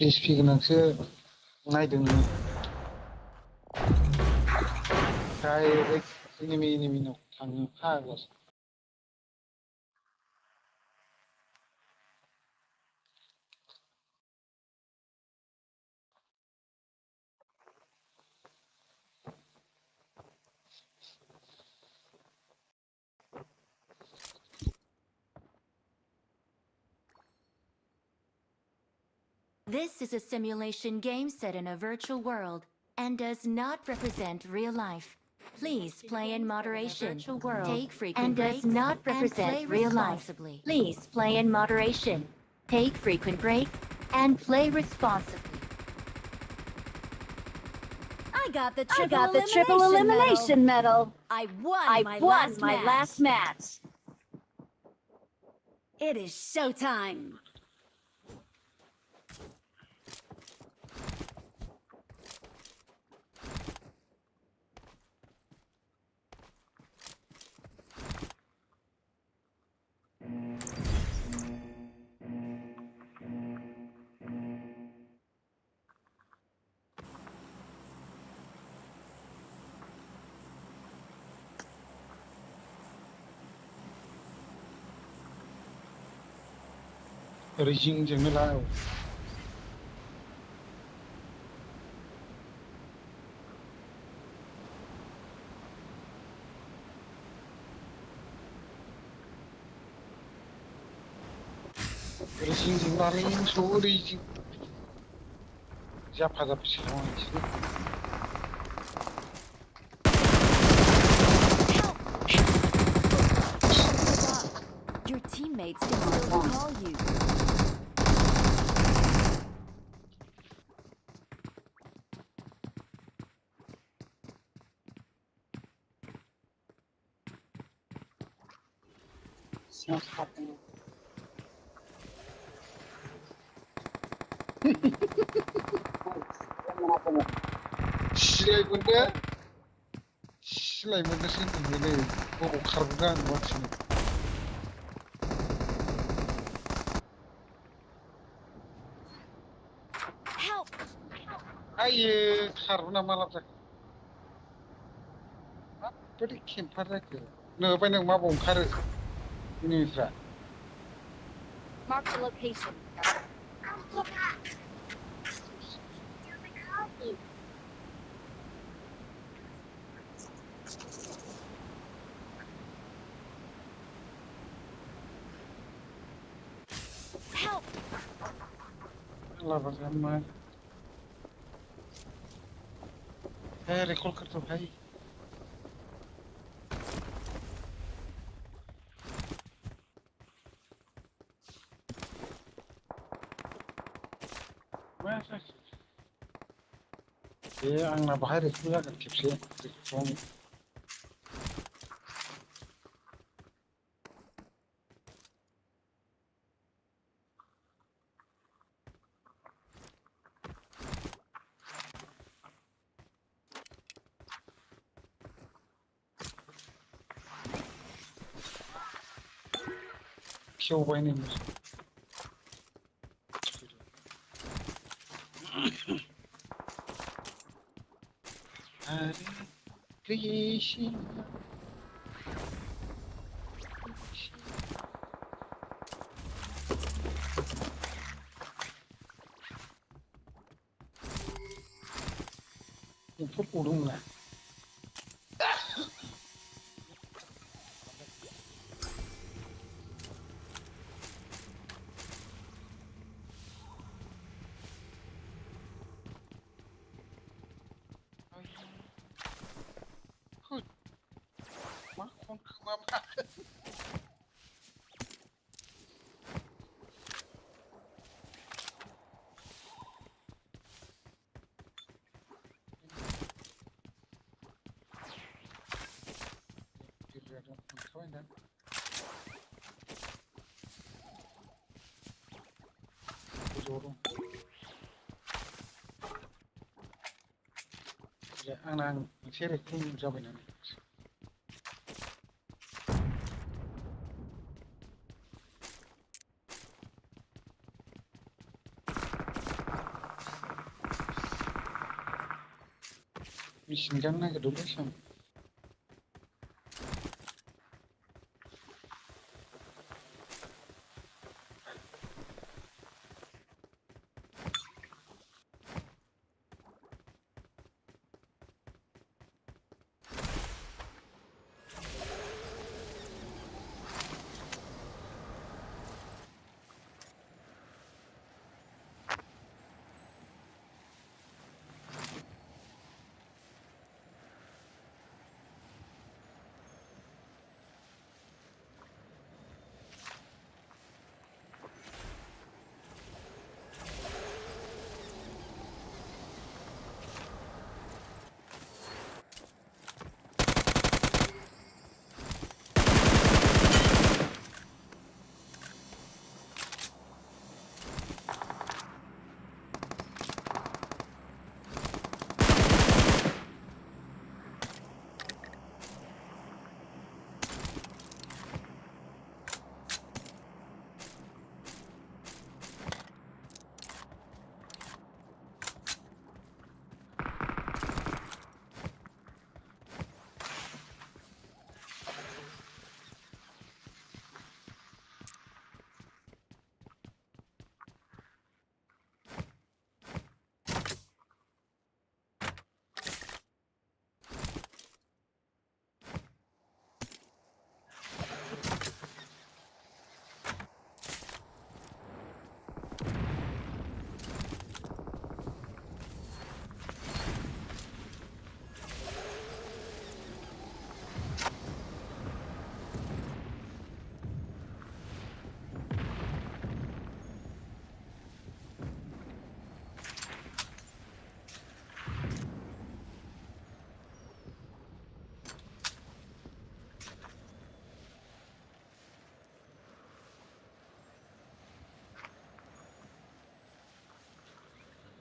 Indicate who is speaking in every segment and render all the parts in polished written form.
Speaker 1: PSP गोनांसो नायदों नोङो direct एनिमिनाव थाङो फाग्लासो
Speaker 2: This is a simulation game set in a virtual world and does not represent real life. Please play in moderation. Take frequent breaks and play responsibly.
Speaker 3: Please play in moderation. Take frequent breaks and play responsibly.
Speaker 2: I got the
Speaker 3: triple elimination medal.
Speaker 2: I won
Speaker 3: I
Speaker 2: my
Speaker 3: won
Speaker 2: last
Speaker 3: my
Speaker 2: match.
Speaker 3: last match.
Speaker 2: It is showtime.
Speaker 1: ओरै जिंजोंनो ला औ ओरै जिंजों लालै मोसौ ओरै जिं जाफाजाफिसो खालामा नोंसोरो
Speaker 2: Your teammates can still recall you.
Speaker 1: सिलाय मोनदो सिलाय मोनदोसो होनदोंलै बबाव खारबोदों आं मानसिनो
Speaker 2: Help!
Speaker 1: आइयो खारबोना मा लाब जाखो माबोरै केम्पार जाखो नोबाय नों माबाव ओंखारो एनिमिफ्रा
Speaker 3: Mark the location.
Speaker 2: Help!
Speaker 1: लाबा मा रेकल करतो भाई ए आंना बाहाय रेकल जागोन खेबसे रेकल खेवबाय नै मोसौ आरो गैयैसै एम्फौ गदोंमोन ना मा खनखो मा माखो मोनखाबाय दा गोजौआव दं आंना मोनसे रेकल जाबाय नालाय मेसिन गान नागिरदोंलै सां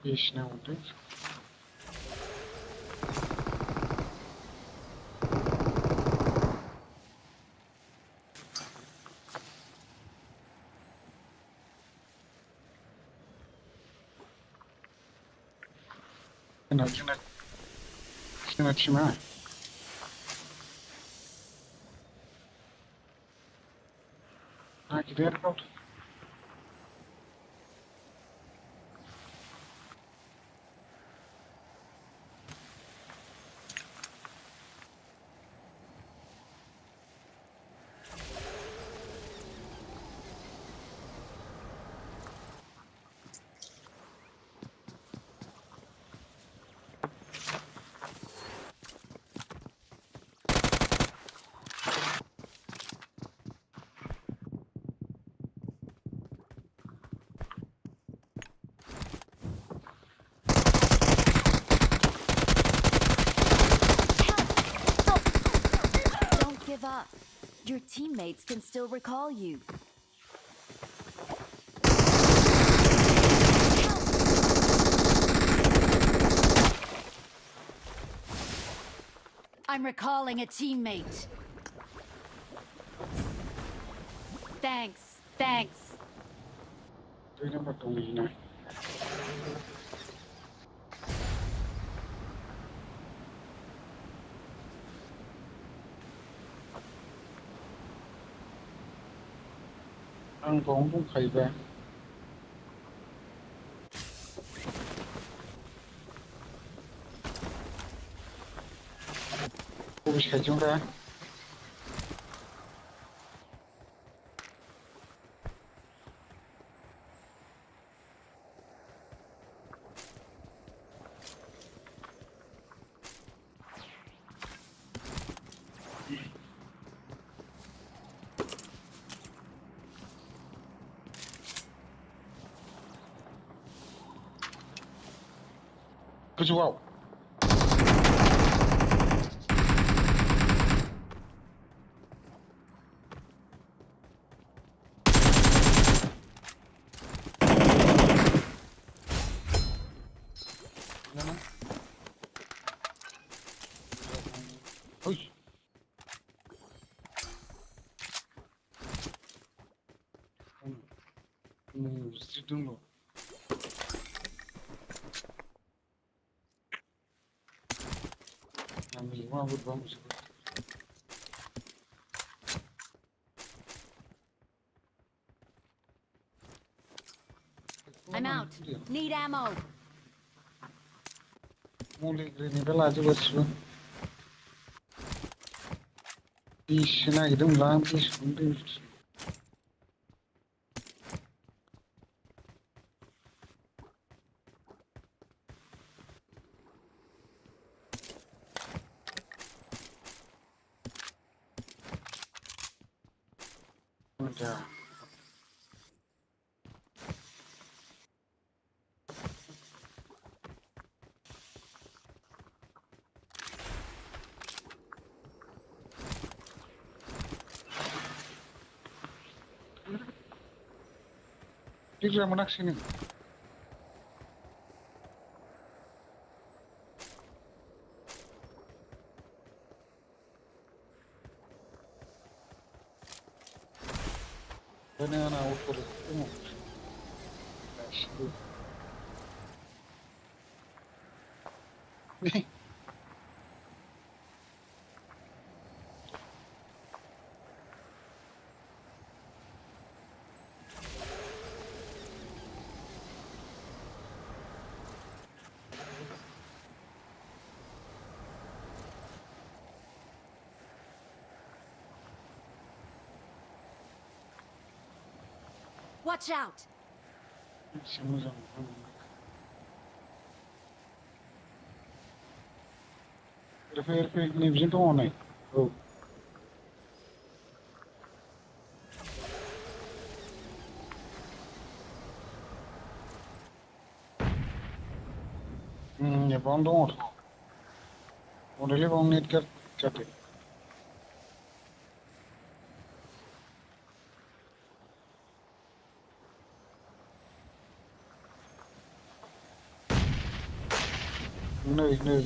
Speaker 1: बेसिना हरदों जोंना टिमा नागिरो आरो गावथ
Speaker 2: Don't give up. Your teammates can still recall you. I'm recalling a teammate. Thanks.
Speaker 3: Thanks.
Speaker 1: ด้วยน้ำมันตรงนี้นะआं बावनो दंखायोबा बबे साइडजोंब्रा गोजौआव ओइ नुज्रिदोंल' मा बोरैबा मोनजोबो
Speaker 2: I'm out. Need ammo.
Speaker 1: मुलि ग्रेनेडा लाजोबो गासिबो बिससो नागिरदोंमोनलां आं बिसखौनो दोनसै मोजां बिग्रा मोनाखिसै नों ओंखायनो आंना अट'रेट दङ गासिबो
Speaker 2: Watch out.
Speaker 1: एसे मोजां एरफै नैबिजों दङ नै औ बावनो दङथ' हरैलै बावनो नेट जादो नै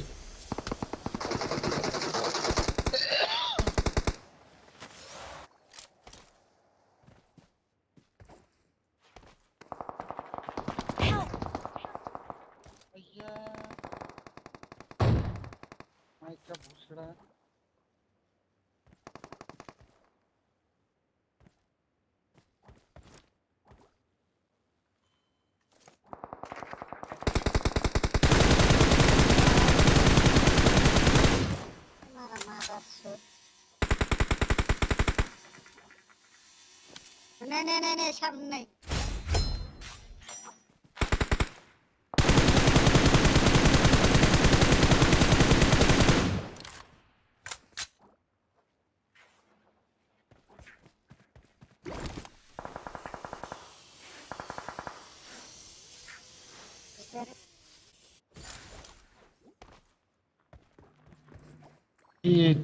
Speaker 1: आइया माइकआ बुसोरा
Speaker 4: Này, xong này.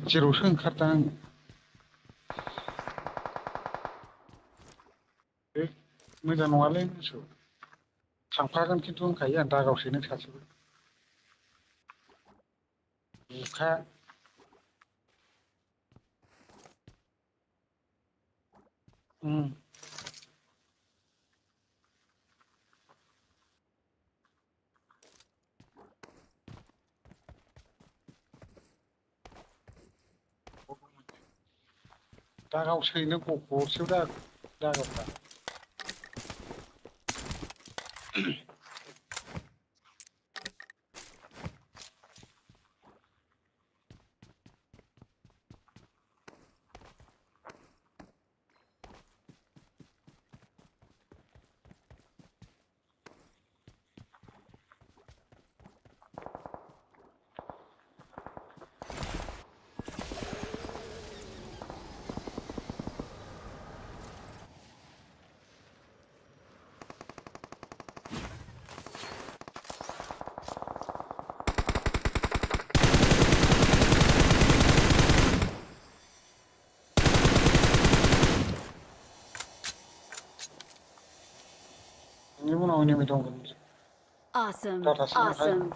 Speaker 1: जेरावसो ओंखारदां मोजां नङालै मोसौ थांफागोन खिन्थु होनखायो आं दागावसैनो सासेबो बुखा दागावसैनो गरसेयाव दागावखा
Speaker 2: Awesome.
Speaker 3: Awesome.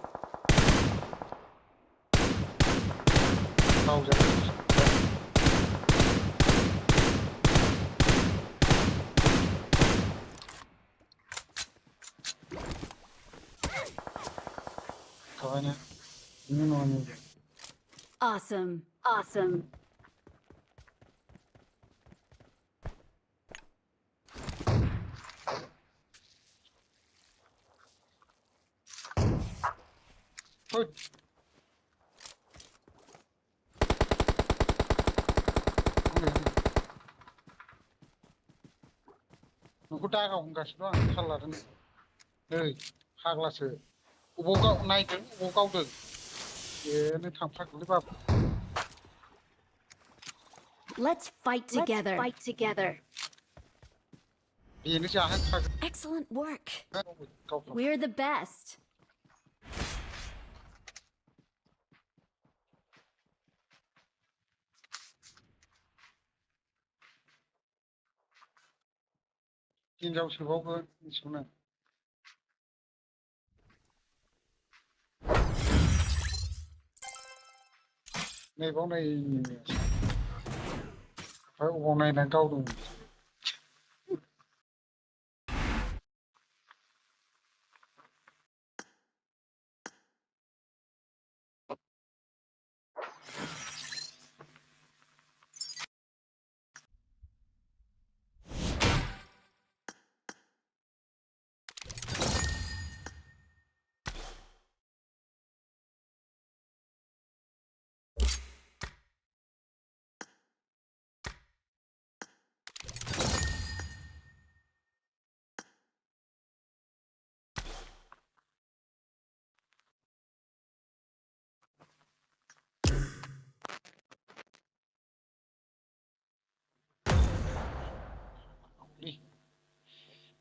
Speaker 3: Awesome. Awesome.
Speaker 1: Ôi. Nोंखौ दागा हमगासिनो दं आं थाल लादों नै फाग्लासो अबाव नायदों अबाव गावदों ए नों थांफ्राखोलै बाबु
Speaker 3: Let's fight together. Let's fight together.
Speaker 1: बेनो जाहोखागोन
Speaker 3: Excellent work.
Speaker 1: गावफ्रा
Speaker 3: We're the best.
Speaker 1: हिनजाव सोबावगोन मिथिगौना नैबाव नै ओमफ्राय अबाव नायनानै गावदों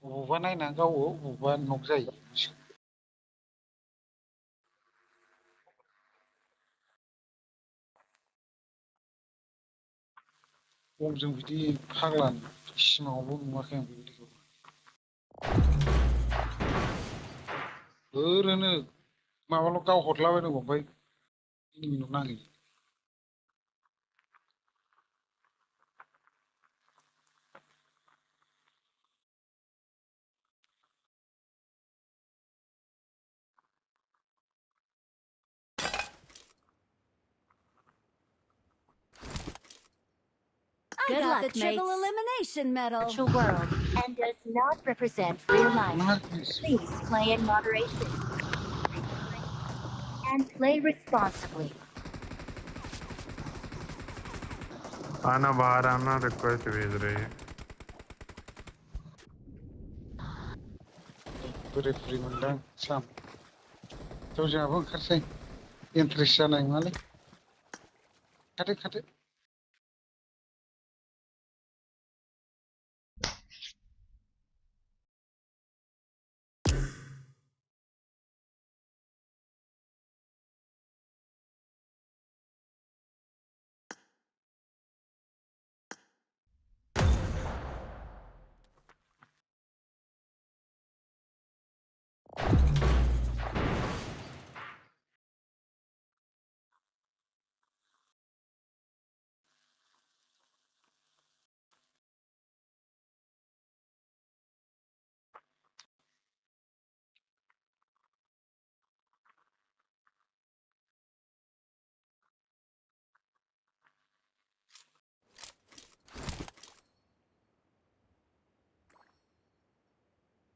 Speaker 1: बबावबा नायनानै गावो बबावबा नक जायो बमजों बिदि फाग्लानि सिमाङावबो नुवाखै आं बेबायदिखौ ओरैनो माबाल' गावहरलाबायनांगौ ओमफ्राय मिनिट नाङै
Speaker 3: Good luck, the triple elimination medal. Virtual world and does not represent real life. Please play in moderation. And play responsibly.
Speaker 5: आना बाहर आना रिक्वेस्ट भेज रही है
Speaker 1: बोरै बोरै मोनदां साम थ' जोंहाबो ओंखारसै इन्ट्रेस्ट जानाय नङालै खादो खादो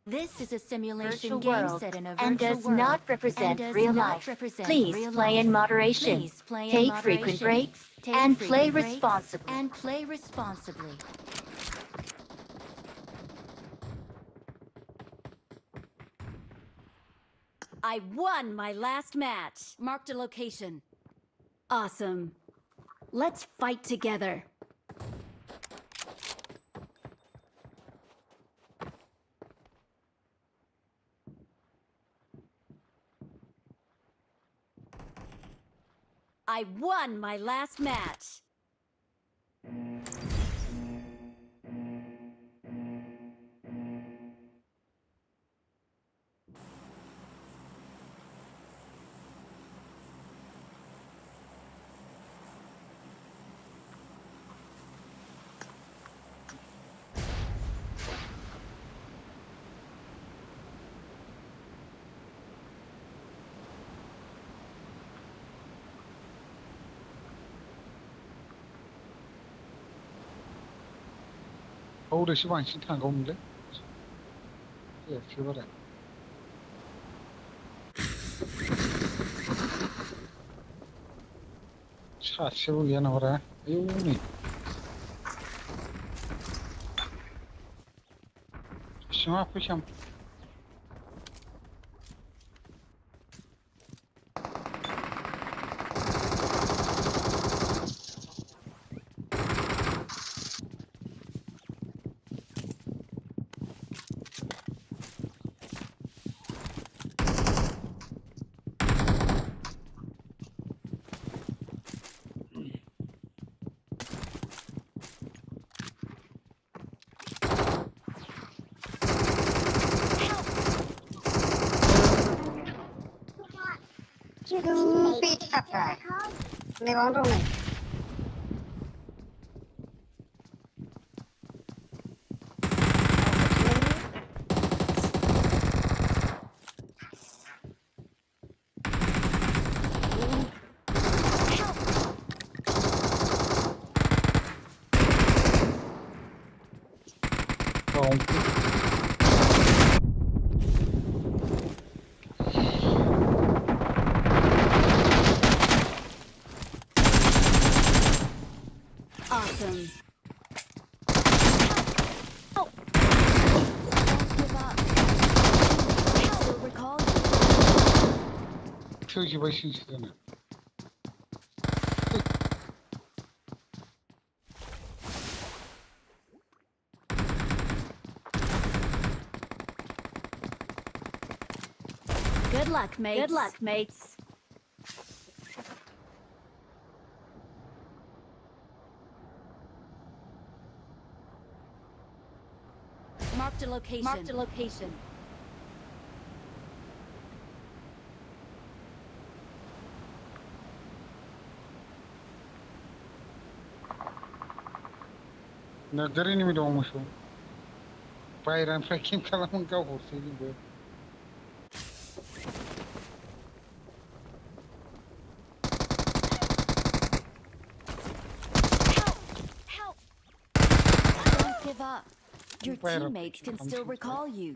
Speaker 2: This is a simulation
Speaker 3: Virtual
Speaker 2: game
Speaker 3: world
Speaker 2: set in a
Speaker 3: and
Speaker 2: virtual
Speaker 3: does
Speaker 2: world
Speaker 3: not represent
Speaker 2: and does
Speaker 3: real
Speaker 2: not
Speaker 3: life.
Speaker 2: represent
Speaker 3: Please
Speaker 2: real
Speaker 3: play
Speaker 2: life.
Speaker 3: in moderation.
Speaker 2: Please play in
Speaker 3: Take
Speaker 2: moderation.
Speaker 3: frequent breaks
Speaker 2: Take
Speaker 3: and play
Speaker 2: frequent breaks
Speaker 3: responsibly.
Speaker 2: and play responsibly.
Speaker 3: I won my last match. Marked a location. Awesome. Let's fight together. I won my last match.
Speaker 1: बावदोसो बांसिन थांगौमोनलै एखेबारे Sasebo गैया नामारा आयौ नै सिङाव फैसाम
Speaker 4: थाखाय मैगं दं नै
Speaker 3: Awesome. Help! Don't give up. I still recall you.
Speaker 1: थैजोब्बायसोसो दाना
Speaker 3: Good luck, mates. Good luck, mates. Marked a location. Marked a location.
Speaker 1: नोगोर एनिमि दं मोसौ बायरानिफ्राय केम खालामो गावहरसै जोंबो
Speaker 3: Help! Don't give up. Your
Speaker 1: Bayram.
Speaker 3: teammates can still recall you.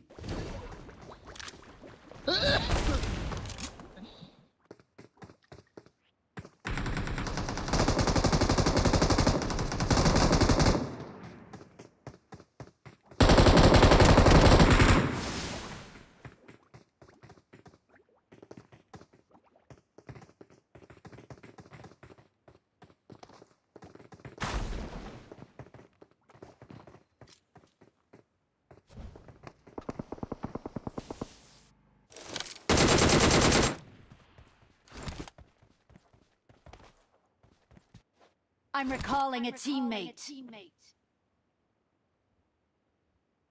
Speaker 3: I'm recalling a teammate.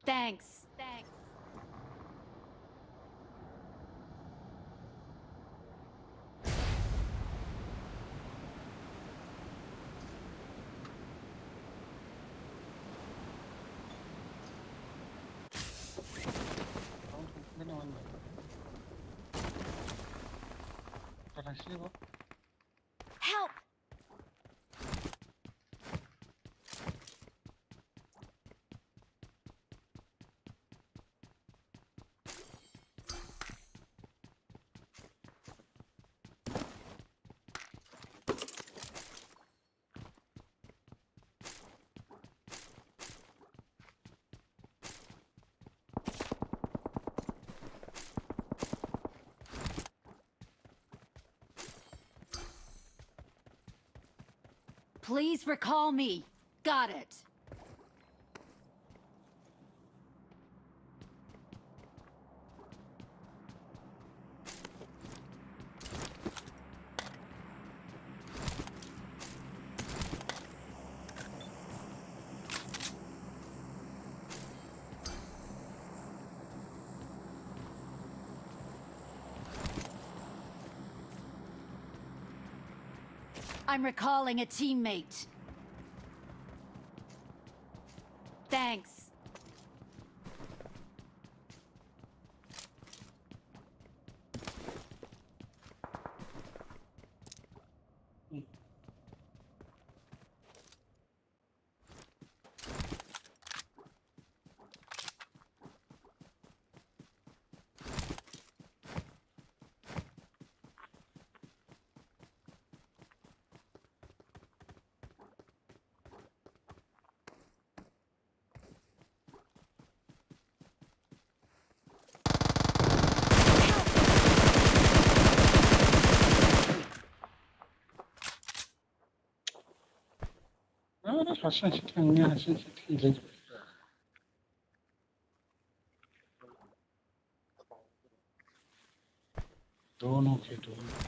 Speaker 3: Thanks. Help! Please recall me. Got it. I'm recalling a teammate. Thanks.
Speaker 1: हारसिंसो थाङो हारसिंसो थैलायजोबो दोनों के दोनों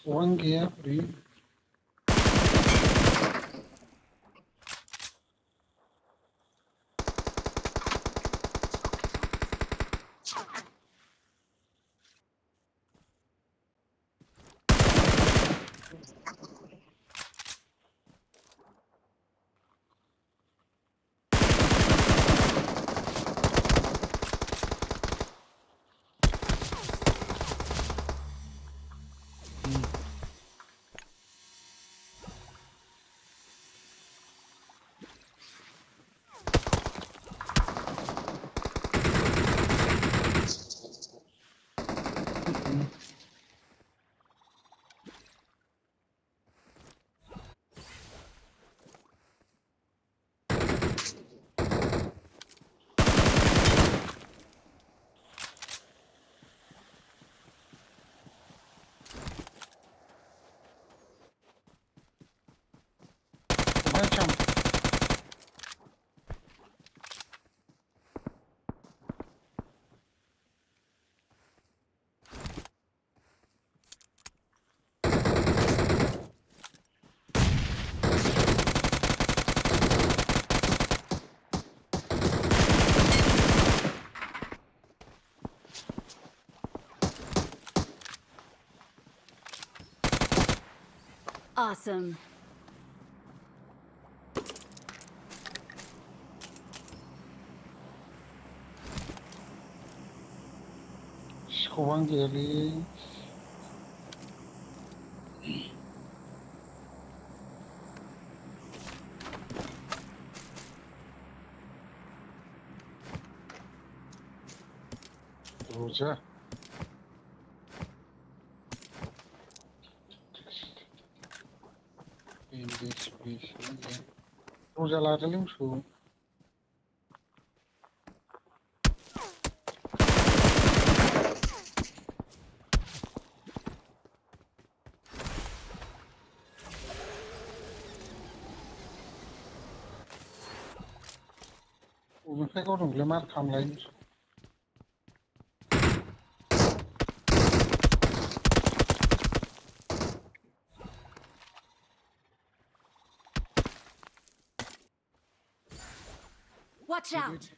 Speaker 1: One gear free. Welcome.
Speaker 3: Awesome.
Speaker 1: One gear free. Roja. Roja ladelim şu. Unukai kau dong lemar kam lain.
Speaker 3: Watch out.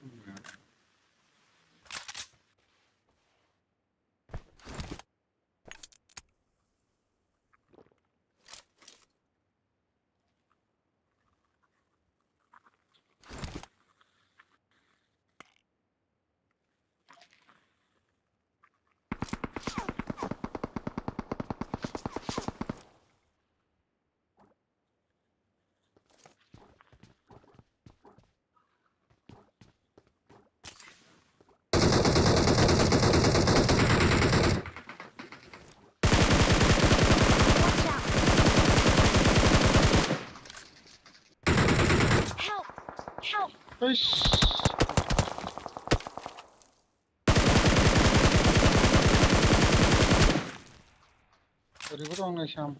Speaker 1: Eish. Oरैबो दं नै साम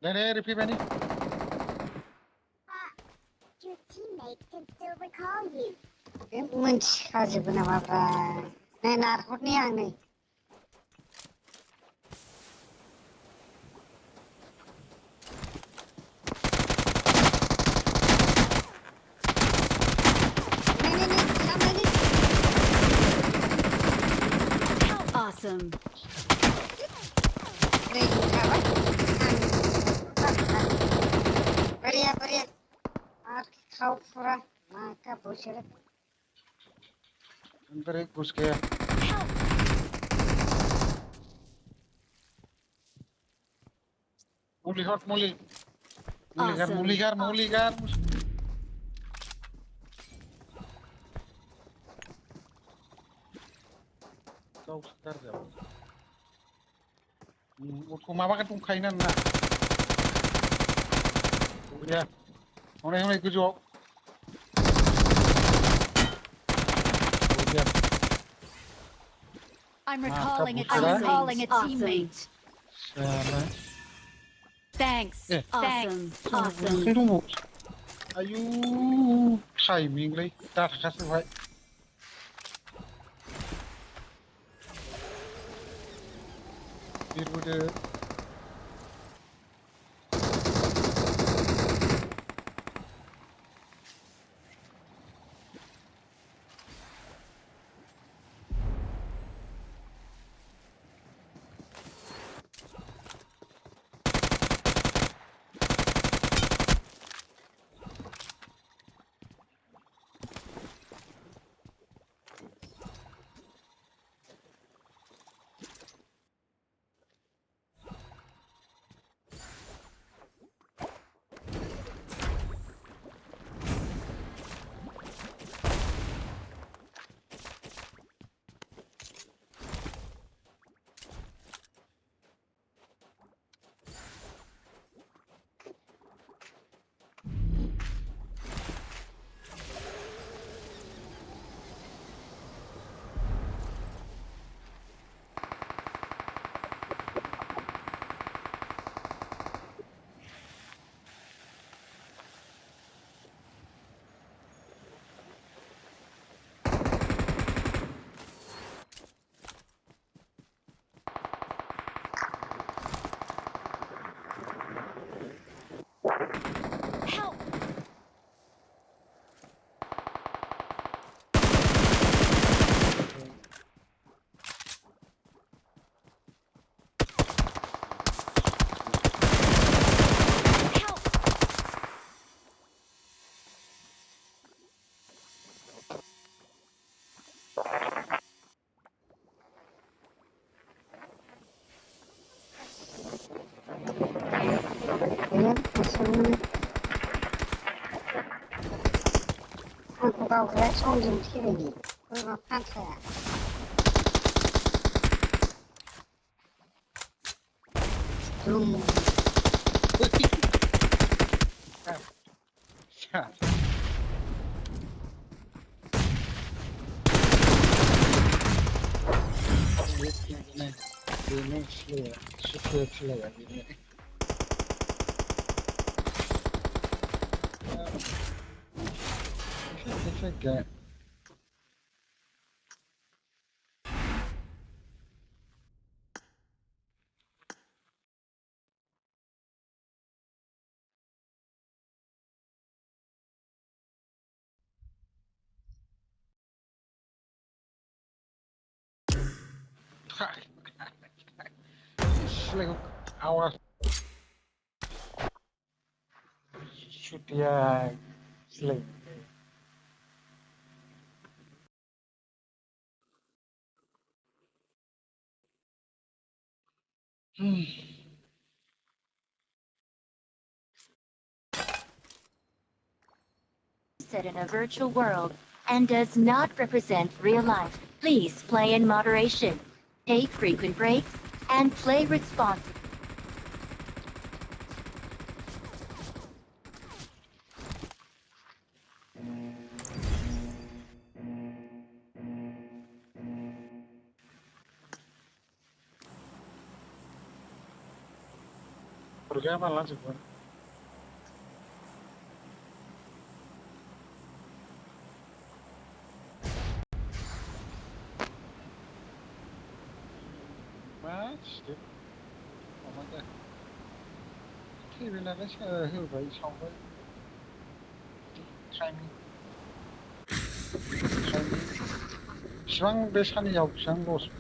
Speaker 1: Dene repeat bani
Speaker 4: Your teammates can still recall you. मोनथिखाजोबो नामाब्रा नै नारहरनि आं नै
Speaker 3: Awesome.
Speaker 4: बढ़िया बढ़िया are खाओ पूरा माँ का बुशर
Speaker 1: अंदर एक घुस गया Muli hot, muli.
Speaker 3: Awesome.
Speaker 1: Muligar. Kau sekar jauh. Utku mama kan kainan na. Ya. Hone kujo. Ya.
Speaker 3: I'm
Speaker 1: recalling a
Speaker 3: teammate.
Speaker 1: Sana.
Speaker 3: Thanks.
Speaker 1: Eh.
Speaker 3: Awesome.
Speaker 1: Cái đúng một. Ayu, timing lấy. Ta khá sẽ vậy. Bir bude.
Speaker 3: Help!
Speaker 4: Aku kau flash on jam lagi. Kau makan saya. Zoom.
Speaker 1: Ya. Ini Slayer. Ini. Check. Slayer awas. Shoot ya. Slayer.
Speaker 2: Set in a virtual world and does not represent real life. Please play in moderation. Take frequent breaks and play responsibly.
Speaker 1: Programa lá de fora. Mas, olmadı. TV'lerde hırbayı çalmayı. Timing. 시방 배 산이 야구장 모습.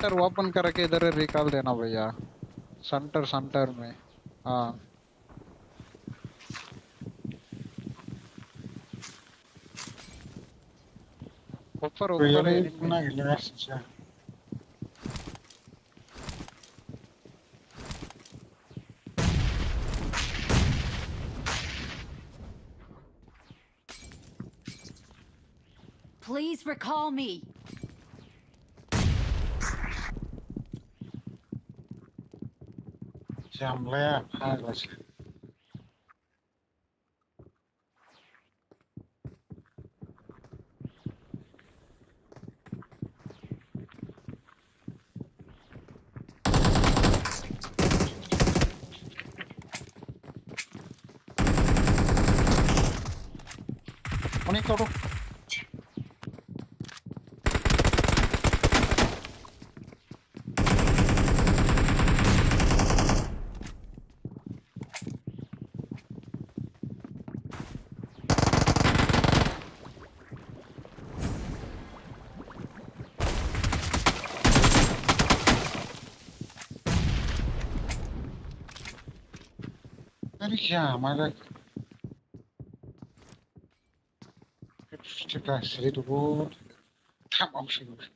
Speaker 1: Centre open करके इधर recall देना भैया centre centre में हाँ ऊपर ऊपर enemy
Speaker 3: Please recall me.
Speaker 1: जामलाया फाग्लासो अनेक करो अरे क्या हमारा Czekaj, to było... Tam mam się już.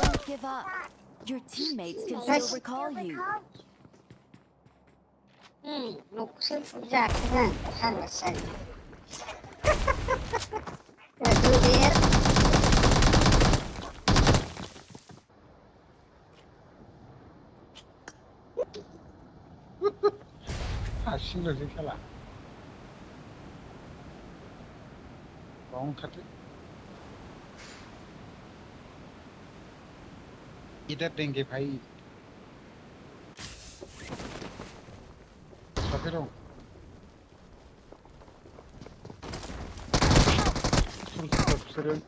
Speaker 3: Don't give up. Your teammates can still recall you.
Speaker 4: 녹슨 부자는 하늘색. 두개
Speaker 1: 아, 신경 쓰켜라. Wrong cut it. इधर देंगे भाई सफेरों सफेरों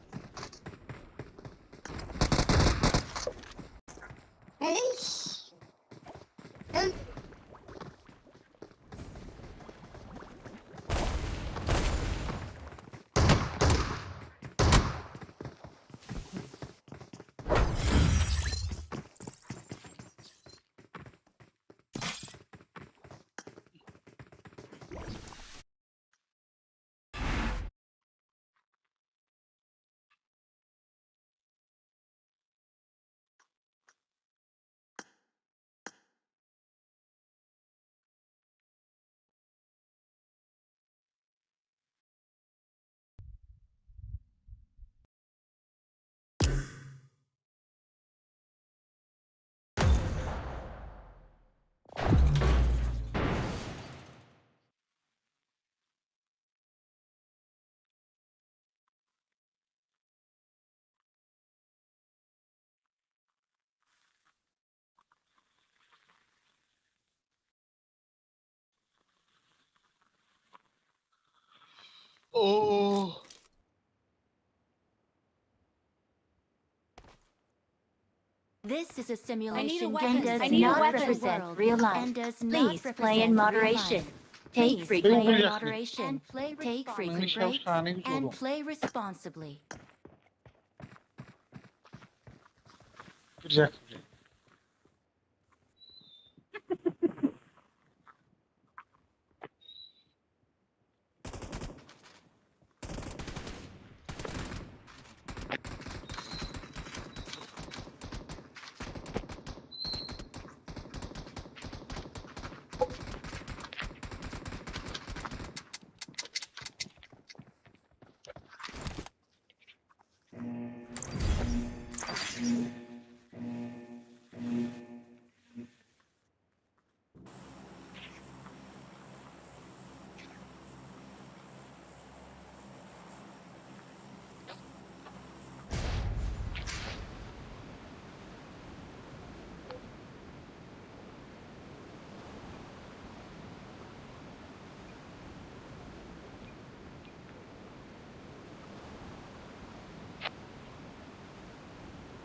Speaker 1: Oh.
Speaker 2: This is a
Speaker 3: I need a
Speaker 2: simulation
Speaker 3: weapon.
Speaker 2: game
Speaker 3: I
Speaker 2: does
Speaker 3: need a
Speaker 2: not
Speaker 3: weapon.
Speaker 2: represent real life. And does not
Speaker 3: Please play in
Speaker 2: represent real
Speaker 3: moderation.
Speaker 2: life. Take
Speaker 3: Please
Speaker 2: frequent
Speaker 1: play
Speaker 2: in
Speaker 1: in
Speaker 2: moderation.
Speaker 3: and play
Speaker 2: Take
Speaker 3: responsibly.
Speaker 2: frequent
Speaker 1: Nोंनि सायाव
Speaker 2: breaks
Speaker 1: सानै ज'
Speaker 2: and
Speaker 1: दं
Speaker 2: play responsibly.
Speaker 1: बोरै जाखो बे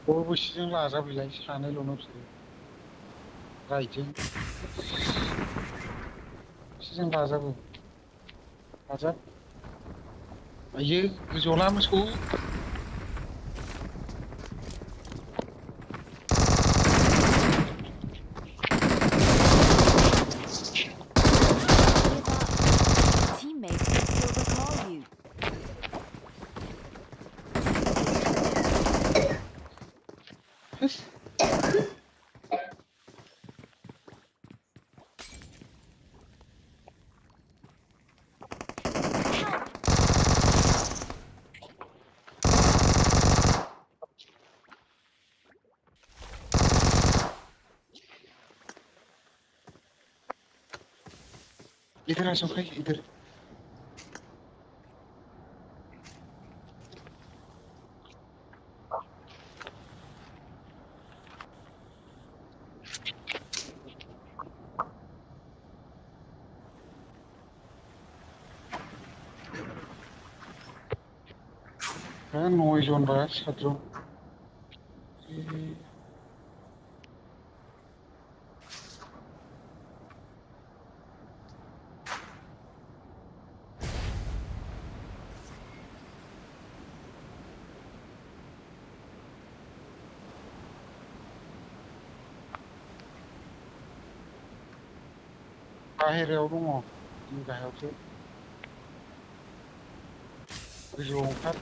Speaker 1: बबेसेजों लाजाबैलाय सानैल'नो बिसोरो राइटजों बिसोरजों लाजाबो लाजाब आयो गोजौआवला मोसौ
Speaker 3: Teammates can still recall you.
Speaker 1: इधर आ जाओ भाई इधर हाँ 9 जन बा 7 जन बाहेरायाव दङ जों गाहायावसो गोजौआव ओंखार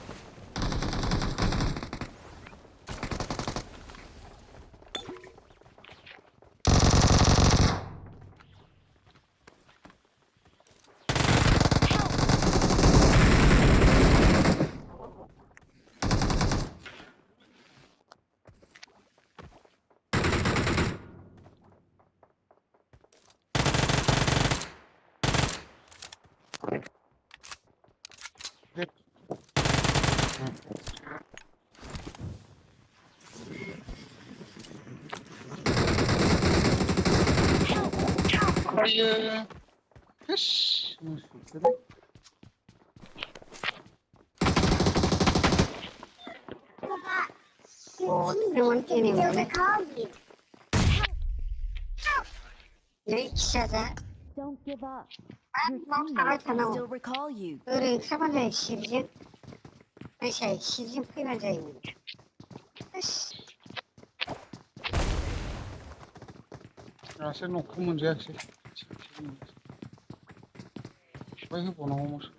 Speaker 1: आयो होस मोसौसोलै
Speaker 4: No one can still recall you. जायखिया जा
Speaker 3: Don't give up. Your
Speaker 4: Mom,
Speaker 3: teammates can
Speaker 4: hello.
Speaker 3: still recall you.
Speaker 4: ओरै ओंखारबानो जायो सिटजों नायसाय सिटजों फैबानो जायोमोन होस
Speaker 1: दासो न'खौ मोनजायाखिसै बै होबावनांगौ मोसौ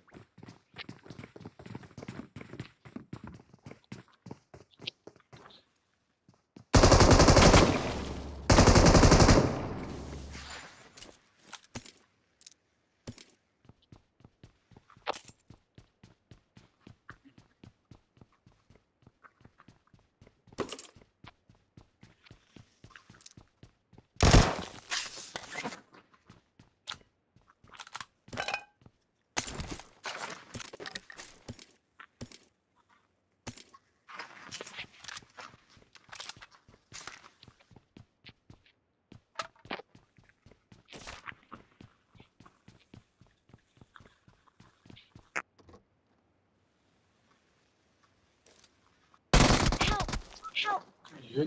Speaker 1: आयै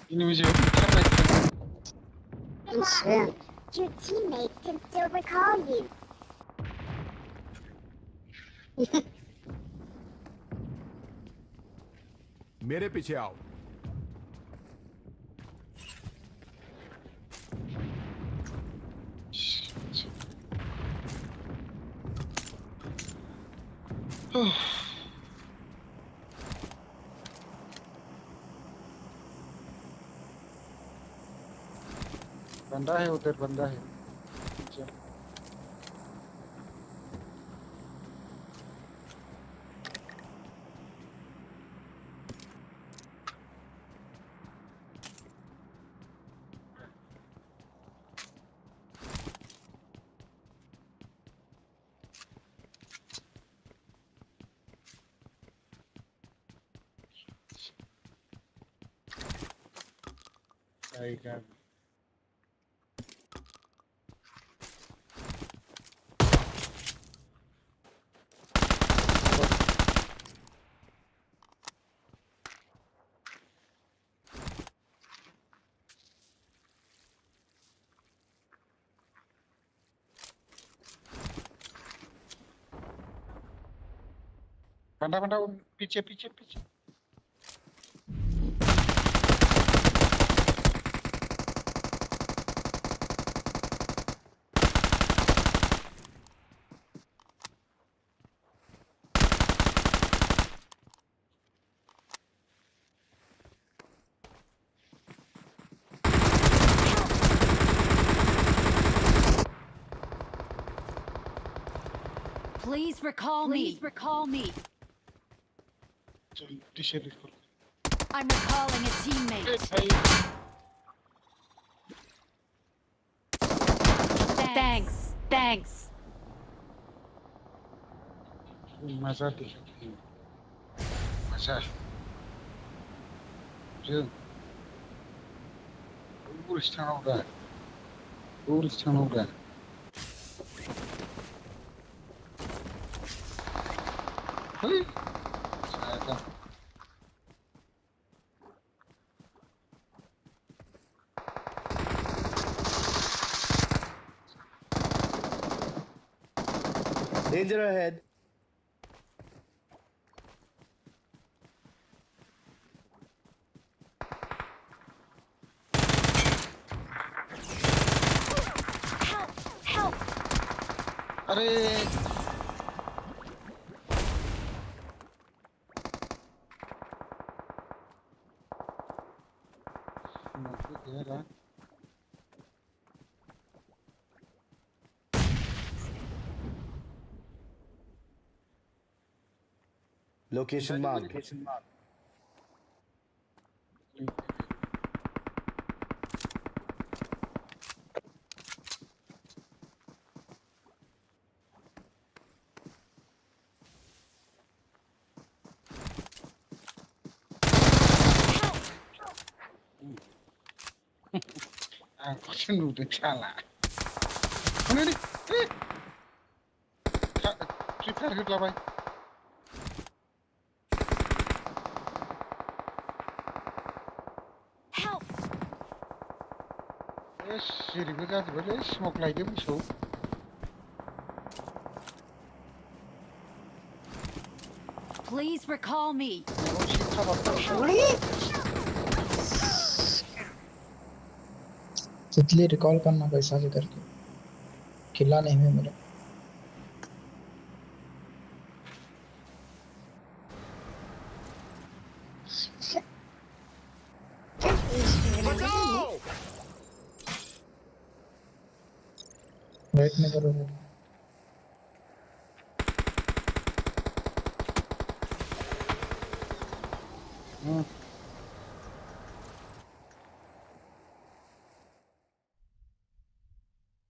Speaker 1: दिनै जों ओंखारनाय
Speaker 4: मिथिबाय आं Your teammates can still recall you.
Speaker 6: मेरे पीछे आओ।
Speaker 1: बंदा है उधर, बंदा है। चल। आएगा। बंदा बंदा पीछे पीछे पीछे।
Speaker 3: Please recall me. Please recall me.
Speaker 1: चल डिशेल इसको।
Speaker 3: I'm recalling a teammate. Thanks. Thanks.
Speaker 1: मजा दिखा। मजा। जो। Uğraştan orada. Uğraştan orada. Hey. Zaten.
Speaker 7: Danger ahead.
Speaker 3: Help!
Speaker 1: अरे
Speaker 7: Location marked.
Speaker 1: Aku sendu de chala. Mana ni? Prepare hitlah bhai.
Speaker 3: Help!
Speaker 1: Seribu jadi boleh smoke lagi musuh.
Speaker 3: Please recall me.
Speaker 8: तितली recall करना पैसा से करके खिला नहीं है मेरा। वेट नहीं करोगे।
Speaker 1: Hmm.